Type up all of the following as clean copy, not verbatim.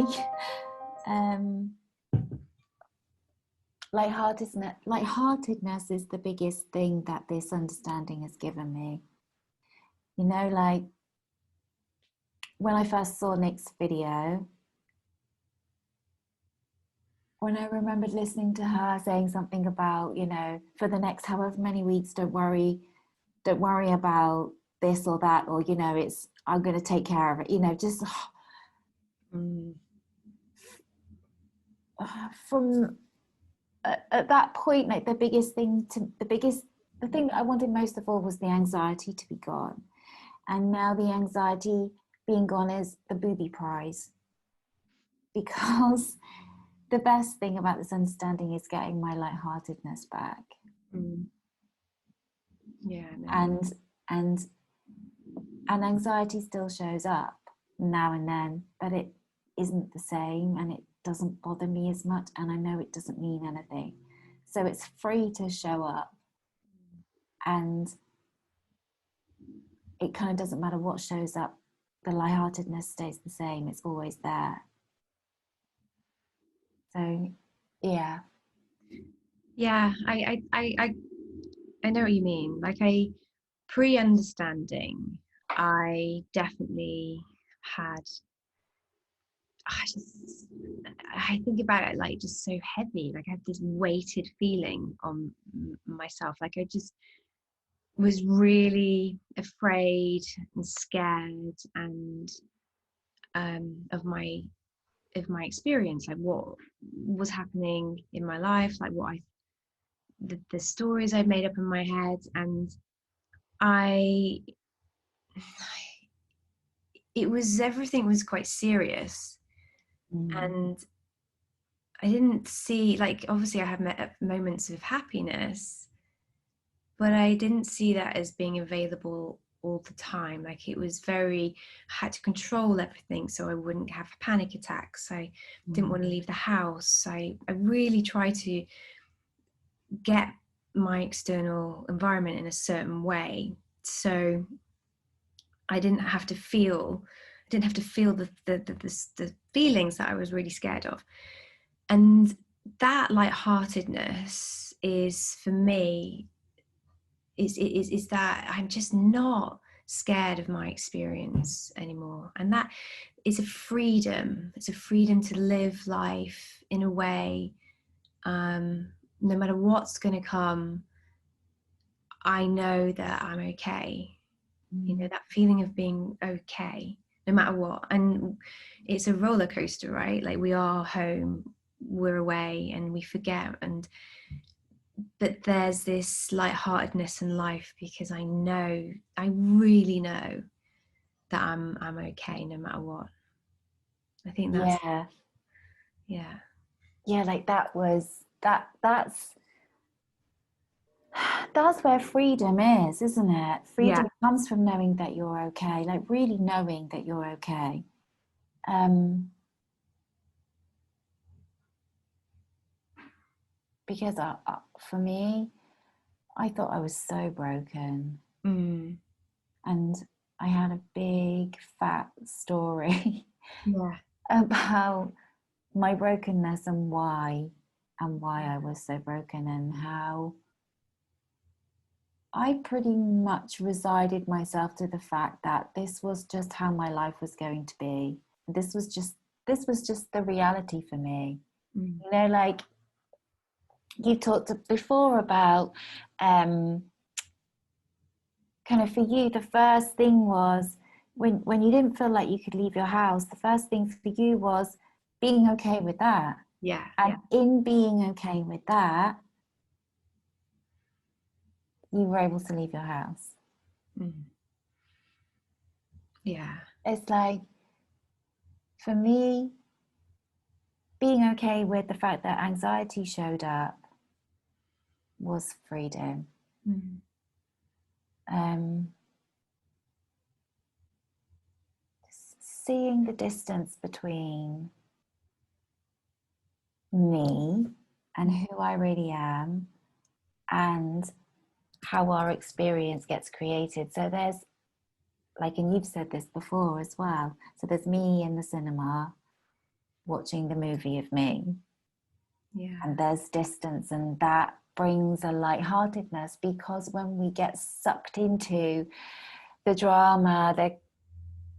think lightheartedness is the biggest thing that this understanding has given me. You know, like when I first saw Nick's video, when I remembered listening to her saying something about, you know, for the next however many weeks, don't worry about this or that, or, you know, I'm going to take care of it, you know, just from at that point, like the thing I wanted most of all was the anxiety to be gone. And now the anxiety being gone is the booby prize, because the best thing about this understanding is getting my lightheartedness back. Yeah, no. And anxiety still shows up now and then, but it isn't the same, and it doesn't bother me as much, and I know it doesn't mean anything. So it's free to show up, and it kind of doesn't matter what shows up. The lightheartedness stays the same. It's always there. So, yeah. Yeah, I know what you mean. Like, pre-understanding, I definitely had. I think about it like just so heavy. Like I had this weighted feeling on myself. Like I just was really afraid and scared and of my experience, like what was happening in my life, like the stories I'd made up in my head, and everything was quite serious. And I didn't see, like, obviously I had moments of happiness, but I didn't see that as being available all the time. Like it was I had to control everything so I wouldn't have panic attacks. I didn't want to leave the house. I really tried to get my external environment in a certain way, so I didn't have to feel the feelings that I was really scared of. And that lightheartedness is, for me, is that I'm just not scared of my experience anymore. And that is a freedom. It's a freedom to live life in a way, no matter what's going to come, I know that I'm okay. You know, that feeling of being okay no matter what. And it's a roller coaster, right? Like we are home, we're away, and we forget. But there's this lightheartedness in life because I really know that I'm okay no matter what. I think that's yeah, like that's where freedom is, isn't it? Freedom comes from knowing that you're okay, like really knowing that you're okay. Because for me, I thought I was so broken. And I had a big fat story about my brokenness and why I was so broken, and how I pretty much resided myself to the fact that this was just how my life was going to be. This was just the reality for me. You know, like you talked before about kind of, for you, the first thing was when you didn't feel like you could leave your house, the first thing for you was being okay with that. And in being okay with that, you were able to leave your house. It's like, for me, being okay with the fact that anxiety showed up was freedom. Seeing the distance between me and who I really am and how our experience gets created. So there's, like, and you've said this before as well, so there's me in the cinema, watching the movie of me. Yeah. And there's distance, and that brings a lightheartedness, because when we get sucked into the drama, the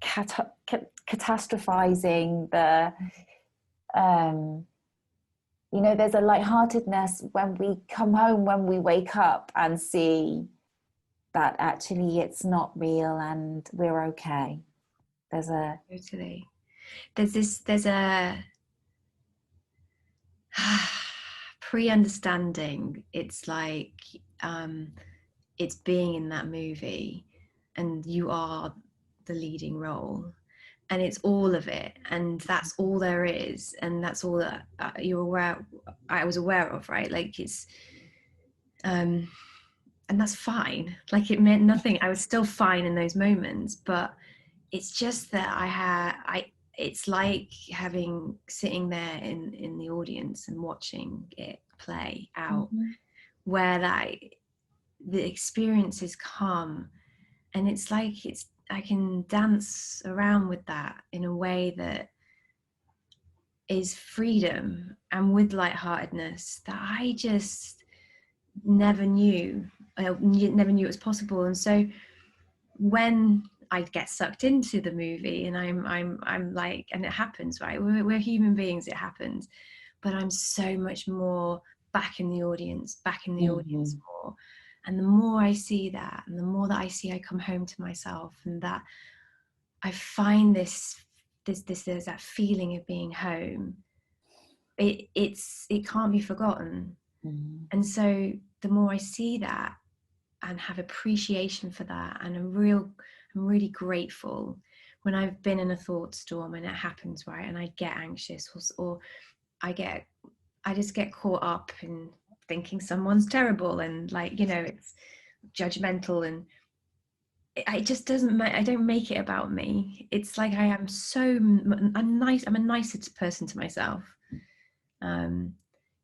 catastrophizing, the you know, there's a lightheartedness when we come home, when we wake up and see that actually it's not real and we're okay. There's a Totally. There's a pre-understanding. It's like it's being in that movie and you are the leading role, and it's all of it, and that's all there is, and that's all that I was aware of, right? Like it's and that's fine. Like it meant nothing. I was still fine in those moments, but it's just that it's like sitting there in the audience and watching it play out, where the experiences come, and it's like I can dance around with that in a way that is freedom and with lightheartedness that I just never knew it was possible. And so when I get sucked into the movie, and I'm like, and it happens, right? We're human beings, it happens, but I'm so much more back in the audience more. And the more I see that, and the more that I see, I come home to myself, and that I find there's that feeling of being home. It can't be forgotten. And so the more I see that and have appreciation for that, and I'm really grateful when I've been in a thought storm and it happens, right, and I get anxious, or I just get caught up in thinking someone's terrible, and like, you know, it's judgmental, and it just doesn't I don't make it about me. It's like I'm a nicer person to myself,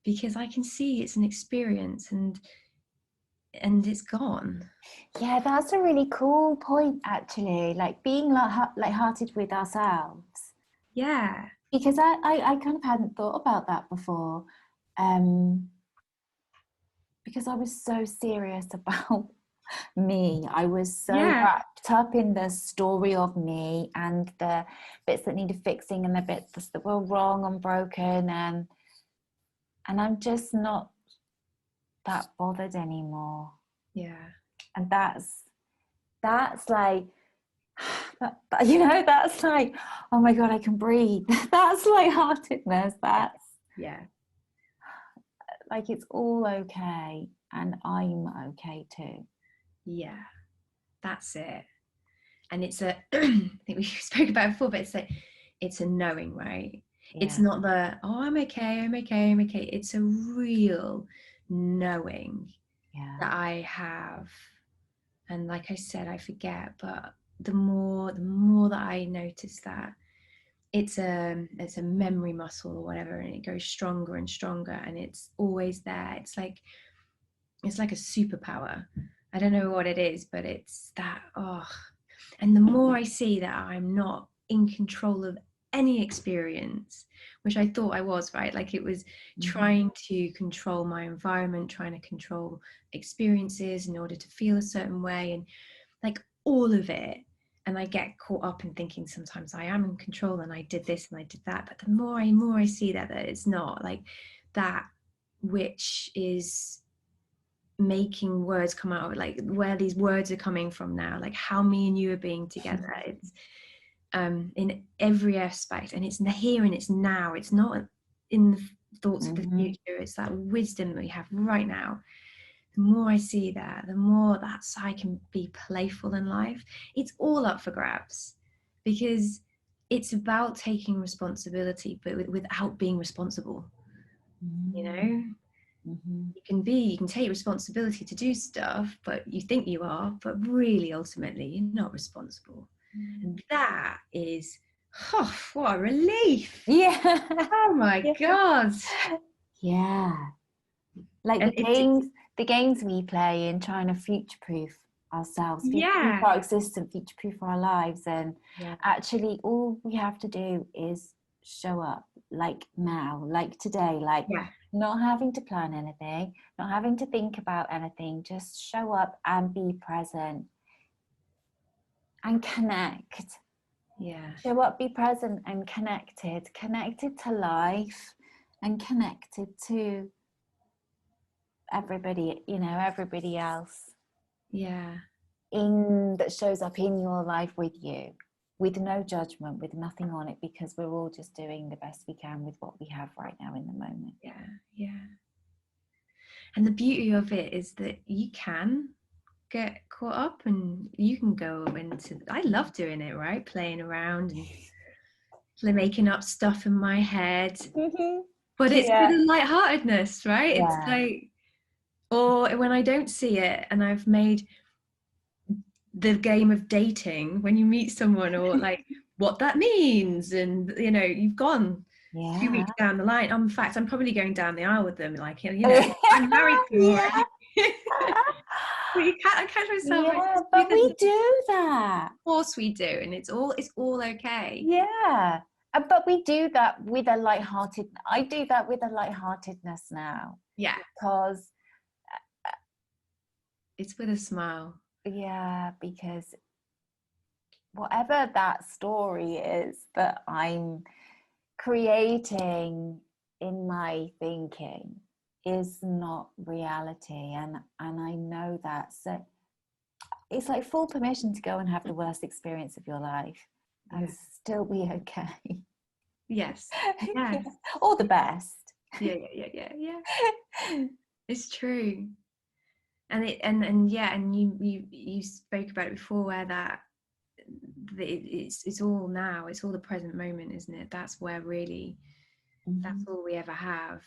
because I can see it's an experience, and it's gone. Yeah, that's a really cool point, actually, like being lighthearted with ourselves. Yeah. Because I kind of hadn't thought about that before, because I was so serious about me. I was so wrapped up in the story of me and the bits that needed fixing and the bits that were wrong and broken, and I'm just not that bothered anymore. Yeah. And that's like, you know, that's like, oh my God, I can breathe. That's lightheartedness. That's like, it's all okay, and I'm okay too. Yeah, that's it. And it's I think we spoke about it before, but it's a knowing, right? Yeah. It's not the, oh, I'm okay. It's a real knowing that I have. And like I said, I forget, but the more that I notice that, it's a memory muscle or whatever, and it goes stronger and stronger, and it's always there. It's like a superpower. I don't know what it is, but it's that, and the more I see that I'm not in control of any experience, which I thought I was, right? Like it was trying to control my environment, trying to control experiences in order to feel a certain way, and like all of it. And I get caught up in thinking sometimes I am in control, and I did this and I did that. But the more I see that it's not like that, which is making words come out, like where these words are coming from now, like how me and you are being together. It's in every aspect, and it's here and it's now. It's not in the thoughts of the future. It's that wisdom that we have right now. The more I see that, the more that's I can be playful in life. It's all up for grabs, because it's about taking responsibility, but without being responsible. You know, you can take responsibility to do stuff, but you think you are, but really ultimately you're not responsible. And that is, what a relief. Yeah. Oh my God. Yeah. Like the games we play in trying to future-proof ourselves, future-proof our existence, future-proof our lives, and actually all we have to do is show up, like now, like today, like not having to plan anything, not having to think about anything, just show up and be present and connect. Show up, be present and connected to life and connected to everybody, you know, everybody else that shows up in your life with you, with no judgment, with nothing on it, because we're all just doing the best we can with what we have right now in the moment. And the beauty of it is that you can get caught up and you can go into, I love doing it, right, playing around and making up stuff in my head, but it's with a lightheartedness, right? It's like, or when I don't see it and I've made the game of dating, when you meet someone, or like what that means, and you know, you've gone 2 weeks down the line. In fact, I'm probably going down the aisle with them, like, you know, I'm married to them already. But you can't catch myself. But we do that. Of course we do, and it's all okay. But we do that with a lighthearted. I do that with a lightheartedness now. Because it's with a smile. Because whatever that story is that I'm creating in my thinking is not reality, and I know that. So it's like full permission to go and have the worst experience of your life and still be okay. Yes. Or the best. Yeah. It's true. And you spoke about it before, where that it's all now, it's all the present moment, isn't it? That's where really that's all we ever have,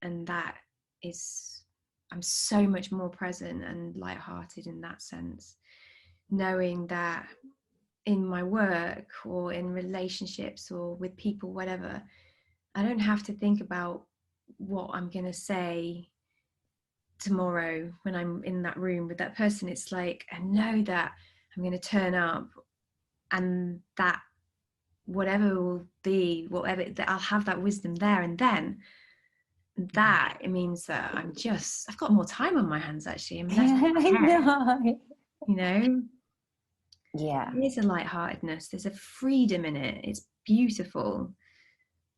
and that is, I'm so much more present and lighthearted in that sense, knowing that in my work or in relationships or with people, whatever, I don't have to think about what I'm going to say tomorrow when I'm in that room with that person. It's like, I know that I'm going to turn up, and that whatever will be, whatever, that I'll have that wisdom there and then. That it means that I've got more time on my hands, actually. You know? There's a lightheartedness, there's a freedom in it. It's beautiful.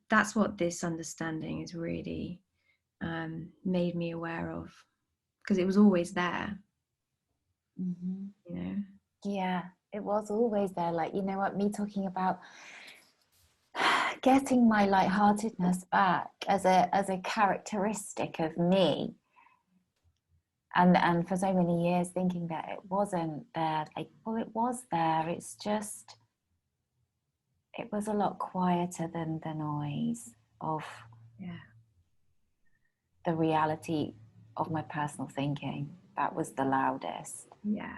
That's what this understanding has really made me aware of, because it was always there. You know? Yeah, it was always there. Like, you know what, me talking about getting my lightheartedness back as a characteristic of me, and for so many years thinking that it wasn't there. Like, well, it was there, it's just it was a lot quieter than the noise of the reality of my personal thinking. That was the loudest.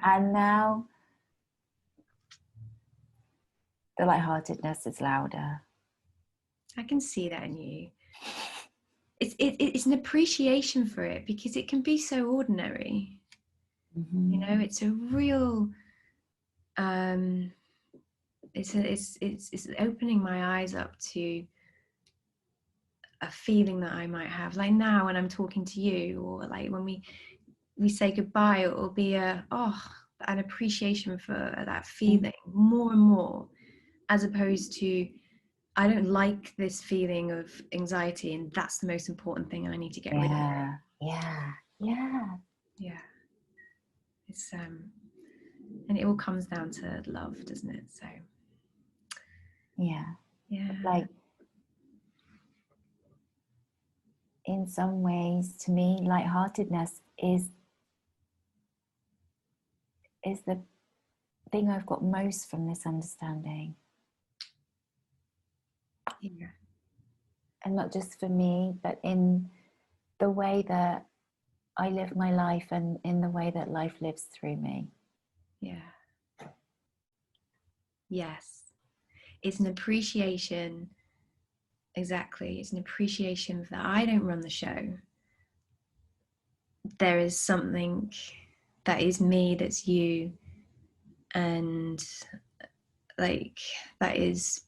And now the lightheartedness is louder. I can see that in you. It's an appreciation for it, because it can be so ordinary. You know, it's a real it's opening my eyes up to a feeling that I might have, like now when I'm talking to you, or like when we say goodbye, it will be an appreciation for that feeling more and more, as opposed to, I don't like this feeling of anxiety, and that's the most important thing I need to get rid of. It's and it all comes down to love, doesn't it? So like, in some ways, to me, lightheartedness is the thing I've got most from this understanding. And not just for me, but in the way that I live my life, and in the way that life lives through me. Yes, it's an appreciation. Exactly, it's an appreciation that I don't run the show. There is something that is me, that's you, and like that is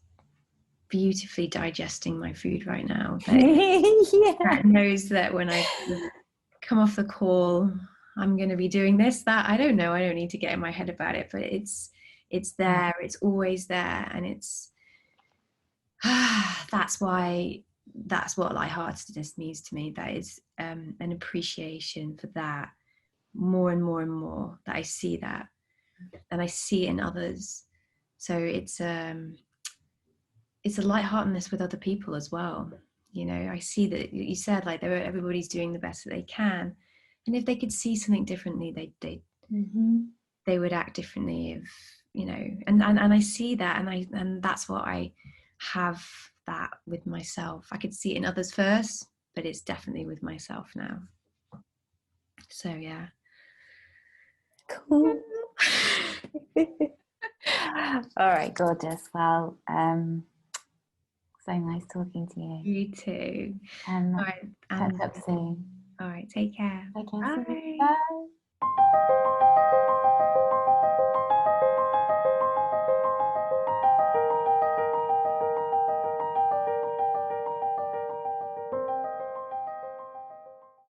beautifully digesting my food right now. That knows that when I come off the call, I'm going to be doing this, that. I don't know. I don't need to get in my head about it, but it's there. It's always there, and it's that's what lightheartedness means to me. That is an appreciation for that more and more and more, that I see that, and I see it in others. So it's a lightheartedness with other people as well. I see that you said like everybody's doing the best that they can, and if they could see something differently, they would act differently. If and I see that, and that's what I have that with myself. I could see it in others first, but it's definitely with myself now. So yeah. Cool. All right, gorgeous. Well, so nice talking to you. You too. All right, catch up soon. All right, take care. Bye. Bye. Bye.